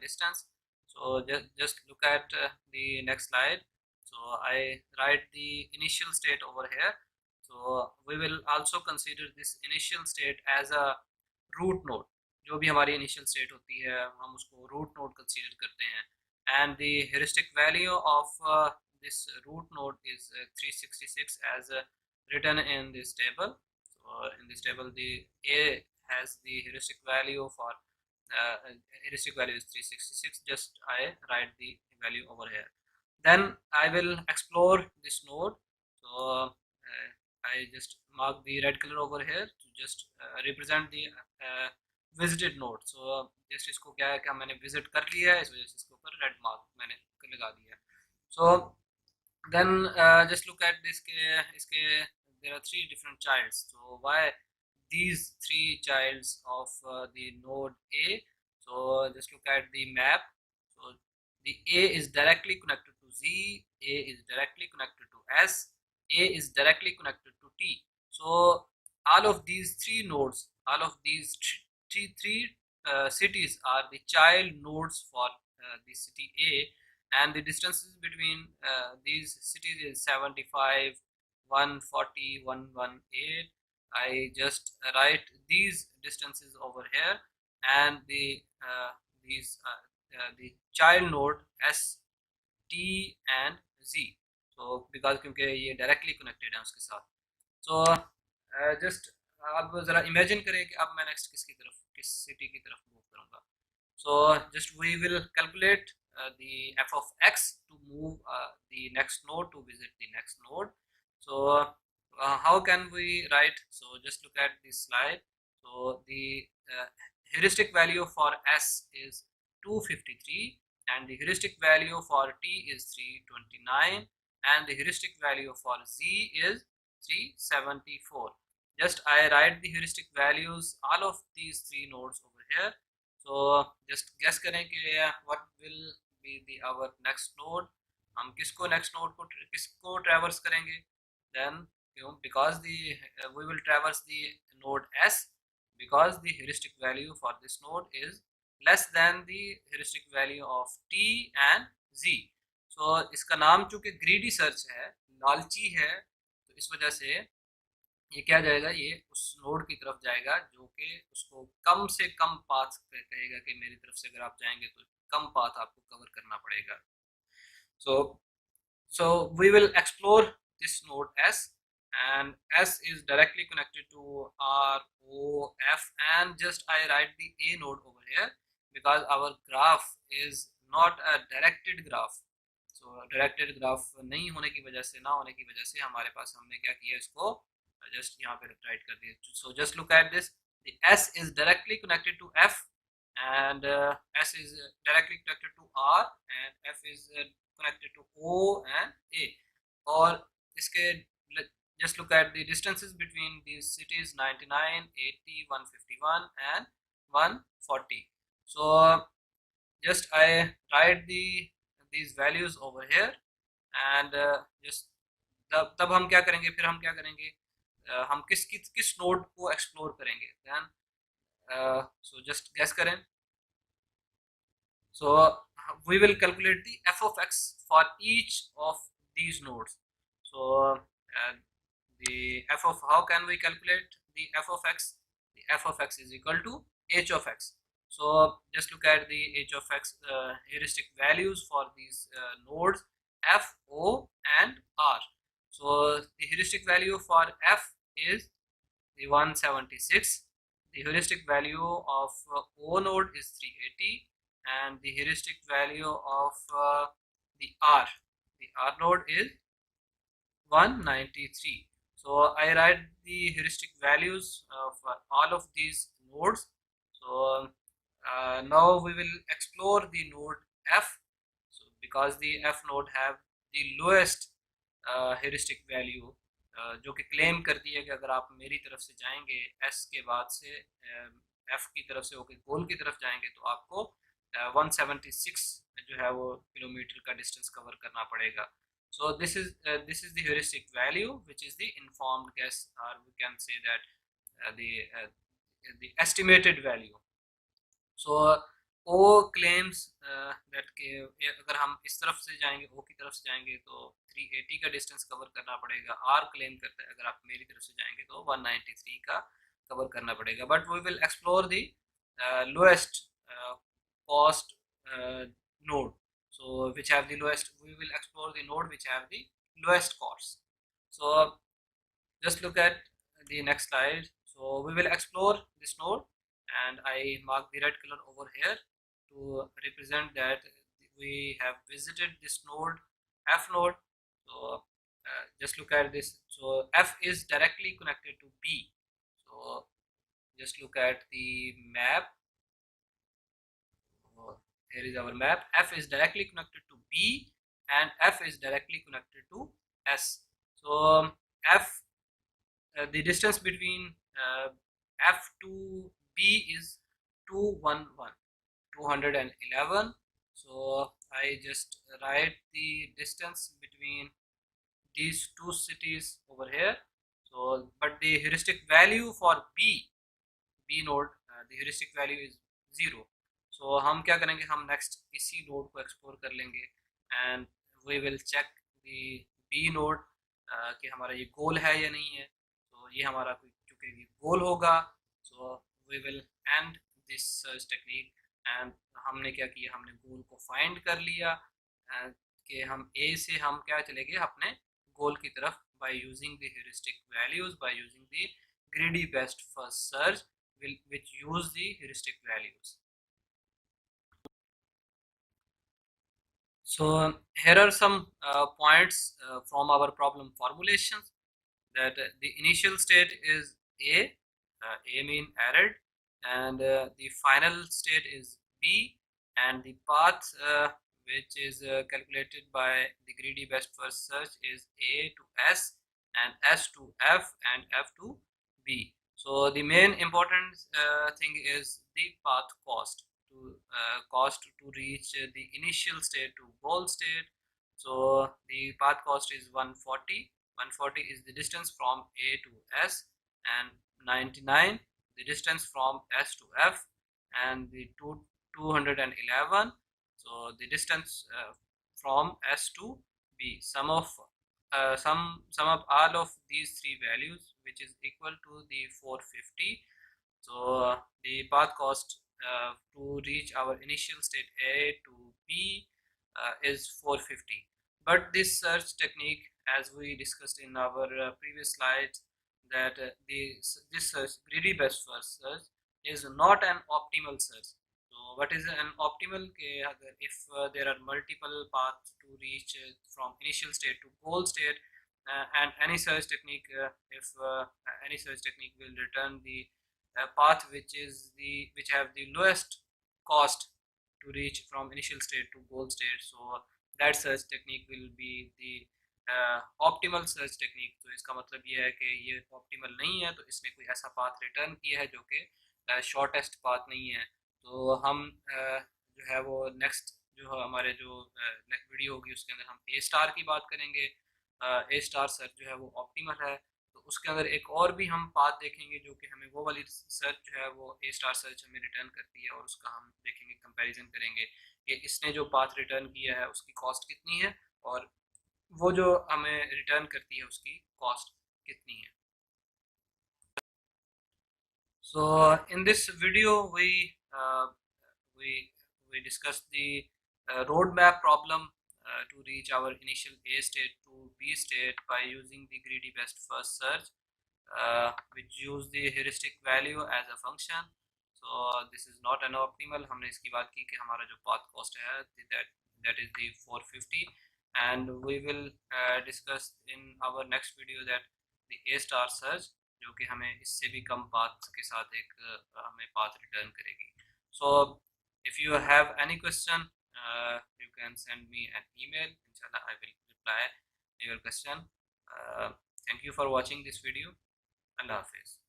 distance. So just look at the next slide. So I write the initial state over here. So we will also consider this initial state as a root node. जो भी हमारी initial state होती है हम उसको root node consider करते हैं, and the heuristic value of this root node is 366 as written in this table. So in this table the A has the heuristic value for heuristic value is 366. Just I write the value over here. Then I will explore this node. So I just mark the red color over here to just represent the visited node. So just इसको क्या है कि मैंने visit कर लिया है, इस वजह से इसके ऊपर red mark मैंने लगा दिया. So then just look at this इसके there are three different childs. So why these three childs of the node A? So just look at the map. So the A is directly connected to Z, A is directly connected to S, A is directly connected to T. So all of these three nodes, all of these three cities are the child nodes for the city A, and the distances between these cities is 75, 140, 118. I just write these distances over here, and the child node S, T and Z. So because क्योंकि ये directly connected है उसके साथ. So just आप ज़रा imagine करें कि अब मैं next किस city की तरफ move करूँगा. So just we will calculate the f of x to move the next node to visit the next node. So how can we write? So just look at this slide. So the heuristic value for s is 253, and the heuristic value for t is 329, and the heuristic value for z is 374. Just I write the heuristic values all of these three nodes over here. So just guess करें कि what will be the our next node. हम किसको next node को किसको traverse करेंगे? Then because the we will traverse the node S, because the heuristic value for this node is less than the heuristic value of T and Z. So इसका नाम चूँकि greedy search है, लालची है, तो इस वजह से ये क्या जाएगा, ये उस नोड की तरफ जाएगा जो कि उसको कम से कम पाथ कहेगा कि मेरी तरफ से अगर आप जाएंगे तो कम पाथ आपको कवर करना पड़ेगा. So we will explore this node S, and S is directly connected to R, O, F, and just I write the A node over here because our graph is not a directed graph. So directed graph नहीं होने की वजह से, ना होने की वजह से हमारे पास हमने क्या किया, इसको just यहाँ पे राइट कर दिया. So just look at this. The S is directly connected to F, and S is directly connected to R, and F is connected to O and A. और इसके just look at the distances between these cities: 99, 80, 151 and 140. So just I write these values over here, and just तब हम क्या करेंगे, फिर हम क्या करेंगे, हम किस नोड को एक्सप्लोर करेंगे. देन सो जस्ट गेस करें. So we will calculate the f of x for each of these nodes. So the f of, how can we calculate the f of x? The f of x is equal to h of x. So just look at the h of x heuristic values for these nodes f, o and r. So the heuristic value for f is the 176. The heuristic value of O node is 380, and the heuristic value of the R node is 193. So I write the heuristic values of all of these nodes. So now we will explore the node F. So because the F node have the lowest heuristic value, जो कि claim करती है कि अगर आप मेरी तरफ से जाएंगे S के बाद से F की तरफ से होकर गोल की तरफ जाएंगे तो आपको 176 जो है वो किलोमीटर का डिस्टेंस कवर करना पड़ेगा. So this is the heuristic value, which is the informed guess, or we can say that the estimated value. So ओ क्लेम्स दैट के अगर हम इस तरफ से जाएंगे, ओ की तरफ से जाएंगे तो 380 का डिस्टेंस कवर करना पड़ेगा। आर क्लेम करता है अगर आप मेरी तरफ से जाएंगे तो 193 का कवर करना पड़ेगा। But we will explore the lowest cost node, so which have the lowest, we will explore the node which have the lowest cost. So just look at the next slide. So we will explore this node, and I mark the red color over here to represent that we have visited this node, F node. So just look at this. So F is directly connected to B. So just look at the map. So here is our map. F is directly connected to B and F is directly connected to S. So F, the distance between F to B is 211. So I just write the distance between these two cities over here. So but the heuristic value for B node, the heuristic value is 0. So हम क्या करेंगे, हम next इसी node को explore कर लेंगे and we will check the B node कि हमारा ये goal है या नहीं है। तो ये हमारा चूँकि ये goal होगा, so we will end this search technique and हमने क्या किया, हमने goal को find कर लिया कि हम A से हम क्या चले गए अपने goal की तरफ by using the heuristic values, by using the greedy best first search which use the heuristic values. So here are some points from our problem formulations, that the initial state is A mean arid, and the final state is B, and the path which is calculated by the greedy best first search is A to S and S to F and F to B. So the main important thing is the path cost to reach the initial state to goal state. So the path cost is 140. 140 is the distance from A to S, and 99 the distance from S to F, and the 211, so the distance from S to B. Sum of all of these three values, which is equal to the 450. So the path cost to reach our initial state A to B is 450. But this search technique, as we discussed in our previous slides, that this search, greedy best first search, is not an optimal search. So what is an optimal? If there are multiple paths to reach from initial state to goal state, and any search technique, if any search technique will return the path which have the lowest cost to reach from initial state to goal state, so that search technique will be the optimal search technique. तो इसका मतलब ये है कि ये optimal नहीं है, तो इसने कोई ऐसा पाथ रिटर्न किया है जो कि शॉर्टेस्ट पाथ नहीं है। तो हम जो है वो नेक्स्ट जो हमारे जो वीडियो होगी उसके अंदर हम ए स्टार की बात करेंगे। ए स्टार सर्च जो है वो ऑप्टिमल है, तो उसके अंदर एक और भी हम पाथ देखेंगे जो कि हमें वो वाली सर्च जो है वो ए स्टार सर्च हमें रिटर्न करती है, और उसका हम देखेंगे, कंपैरिजन करेंगे कि इसने जो पाथ रिटर्न किया है उसकी कॉस्ट कितनी है और वो जो हमें रिटर्न करती है उसकी कॉस्ट कितनी है। So in this video we discussed the roadmap problem to reach our initial A state to B state by using the greedy best first search, which use the heuristic value as a function. So this is not an optimal. हमने इसकी बात की कि हमारा जो path cost है that is the 450, and we will discuss in our next video that the A star search जो कि हमें इससे भी कम पाथ के साथ एक हमें पाथ रिटर्न करेगी। So if you have any question, you can send me an email. Inshallah, I will reply your question. Thank you for watching this video. Allah Hafiz.